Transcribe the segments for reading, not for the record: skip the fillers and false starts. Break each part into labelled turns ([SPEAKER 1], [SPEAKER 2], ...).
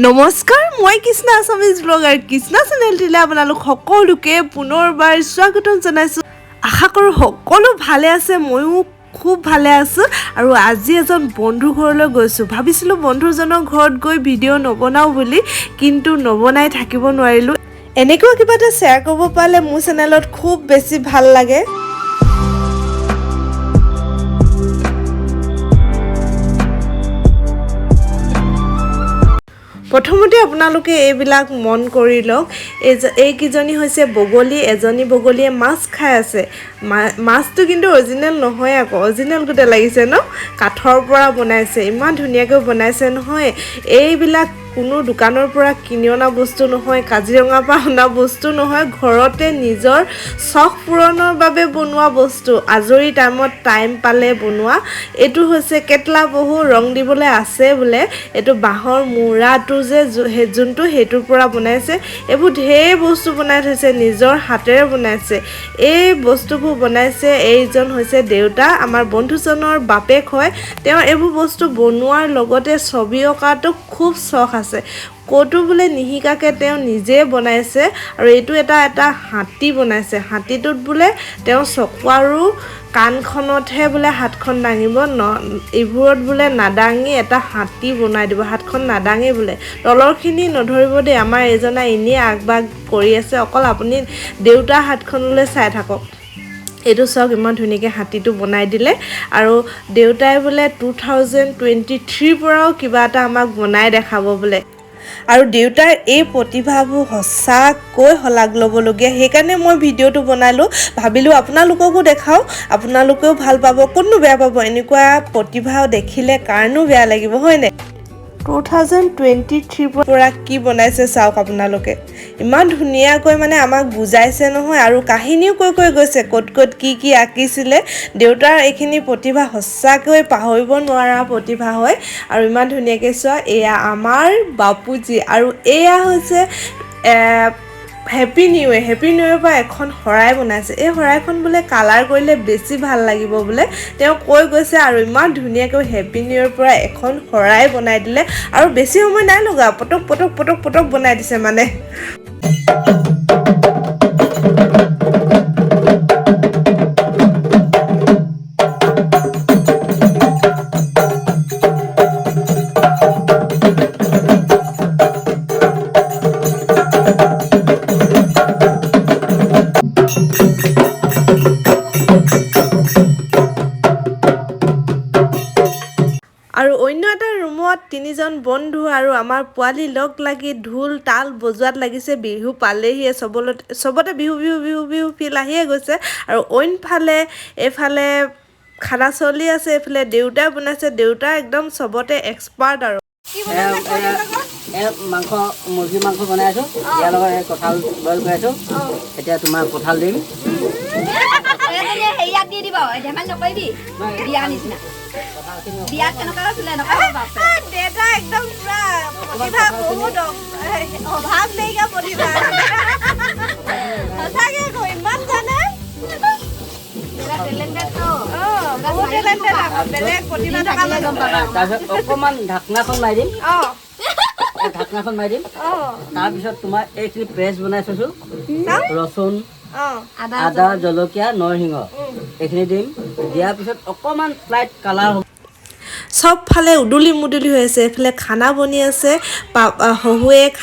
[SPEAKER 1] নমস্কাৰ মই Krishna Assamese blogger Krishna চেনেলটিলৈ আপোনালোক সকলোকে পুনৰবাৰ স্বাগতম জনাইছোঁ। আশা কৰোঁ সকলো ভালে আছে, ময়ো খুব ভালে আছোঁ। আৰু আজি এজন বন্ধু ঘৰলৈ গৈছোঁ। ভাবিছিলোঁ বন্ধুজনৰ ঘৰত গৈ ভিডিঅ' নবনাওঁ বুলি, কিন্তু নবনাই থাকিব নোৱাৰিলোঁ। এনেকুৱা কিবা এটা শ্বেয়াৰ কৰিব পাৰিলে মোৰ চেনেলত খুব বেছি ভাল লাগে। প্ৰথমতে আপোনালোকে এইবিলাক মন কৰি লওক। এইকেইজনী হৈছে বগলী, এজনী বগলীয়ে মাছ খাই আছে। মাছটো কিন্তু অৰিজিনেল নহয়, আকৌ অৰিজিনেল গোটেই লাগিছে ন, কাঠৰ পৰা বনাইছে, ইমান ধুনীয়াকৈ বনাইছে নহয়। এইবিলাক কোনো দোকানৰ পৰা কিনি অনা বস্তু নহয়, কাজিৰঙাৰ পৰা অনা বস্তু নহয়, ঘৰতে নিজৰ চখ পূৰণৰ বাবে বনোৱা বস্তু, আজৰি টাইম পালে বনোৱা। এইটো হৈছে কেটলা বহু ৰং দিবলৈ আছে বোলে। এইটো বাঁহৰ মূৰাটো যে যোনটো সেইটোৰ পৰা বনাইছে। এইবোৰ ঢেৰ বস্তু বনাই থৈছে, নিজৰ হাতেৰে বনাইছে। এই বস্তুবোৰ বনাইছে এইজন হৈছে দেউতা, আমাৰ বন্ধুজনৰ বাপেক হয়। তেওঁ এইবোৰ বস্তু বনোৱাৰ লগতে ছবি অঁকাটো খুব চখ আছে। ক'তো বোলে নিশিকাকৈ তেওঁ নিজে বনাইছে। আৰু এইটো এটা হাতী বনাইছে। হাতীটোত বোলে তেওঁ চকু আৰু কাণখনতহে বোলে হাতখন দাঙিব, এইবোৰত বোলে নাদাঙি এটা হাতী বনাই দিব, হাতখন নাদাঙে বোলে। তলৰখিনি নধৰিব দেই, আমাৰ এজনা এনেই আগবাগ কৰি আছে। অকল আপুনি দেউতাৰ হাতখনলৈ চাই থাকক। এইটো চাওক, ইমান ধুনীয়াকৈ হাতীটো বনাই দিলে। আৰু দেউতাই বোলে 2023 পৰাও কিবা এটা আমাক বনাই দেখাব বোলে। আৰু দেউতাৰ এই প্ৰতিভাবোৰ সঁচাকৈ শলাগ ল'বলগীয়া। সেইকাৰণে মই ভিডিঅ'টো বনালোঁ, ভাবিলোঁ আপোনালোককো দেখাওঁ, আপোনালোকেও ভাল পাব, কোননো বেয়া পাব। এনেকুৱা প্ৰতিভা দেখিলে কাৰণো বেয়া লাগিব, হয়নে? 2023 পৰা কি বনাইছে চাওক আপোনালোকে। ইমান ধুনীয়াকৈ মানে আমাক বুজাইছে নহয়, আৰু কাহিনীও কৈ গৈছে ক'ত কি আঁকিছিলে। দেউতাৰ এইখিনি প্ৰতিভা সঁচাকৈ পাহৰিব নোৱাৰা প্ৰতিভা হয়। আৰু ইমান ধুনীয়াকৈ চোৱা, এয়া আমাৰ বাপুজি। আৰু এয়া হৈছে হেপী নিউ ইয়েৰ পৰা এখন শৰাই বনাইছে। এই শৰাইখন বোলে কালাৰ কৰিলে বেছি ভাল লাগিব বোলে, তেওঁ কৈ গৈছে। আৰু ইমান ধুনীয়াকৈ হেপী নিউ ইয়েৰ পৰা এখন শৰাই বনাই দিলে। আৰু বেছি সময় নাই লগা, পটক বনাই দিছে মানে। আৰু অন্য এটা ৰুমত তিনিজন বন্ধু আৰু আমাৰ পোৱালি লগ লাগি ঢোল তাল বজোৱাত লাগিছে। বিহু পালেহিয়ে, চবতে বিহু ফিল আহিয়ে গৈছে। আৰু এইফালে খানা চলি আছে, এইফালে দেউতাই বনাইছে। দেউতা একদম চবতে এক্সপাৰ্ট। আৰু
[SPEAKER 2] মাংস, মুৰ্গী মাংস বনাই আছো। ইয়াৰ লগত কঁঠাল বইল কৰি আছো। এতিয়া তোমাৰ কঁঠাল দিম। তাৰপিছত অকণমান ঢাকনাখন মাৰি দিম। তাৰপিছত তোমাৰ এইখিনি পেষ্ট বনাই থৈছো, ৰচুন, আদা, জলকীয়া, নৰসিংহ এইখিনি দিম। দিয়াৰ পিছত অকণমান লাইট কালাৰ হ'ব।
[SPEAKER 1] চব ফালে উদুলি মুদুলি হৈ আছে। এইফালে খানা বনি আছে,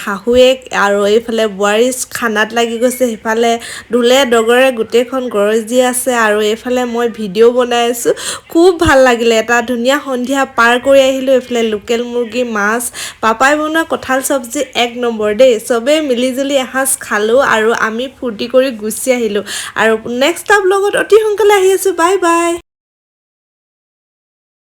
[SPEAKER 1] শাহুৱেক আৰু এইফালে বোৱাৰী খানাত লাগি গৈছে। সিফালে ঢোলে ডগৰে গোটেইখন গৰজি আছে। আৰু এইফালে মই ভিডিঅ' বনাই আছোঁ। খুব ভাল লাগিলে, এটা ধুনীয়া সন্ধিয়া পাৰ কৰি আহিলোঁ। এইফালে লোকেল মুৰ্গী, মাছ, পাপাই বনোৱা কঁঠাল চব্জি 1 নম্বৰ দেই। চবেই মিলিজুলি এসাঁজ খালোঁ আৰু আমি ফূৰ্তি কৰি গুচি আহিলোঁ। আৰু নেক্সট ব্লগত অতি সোনকালে আহি আছোঁ। Bye bye.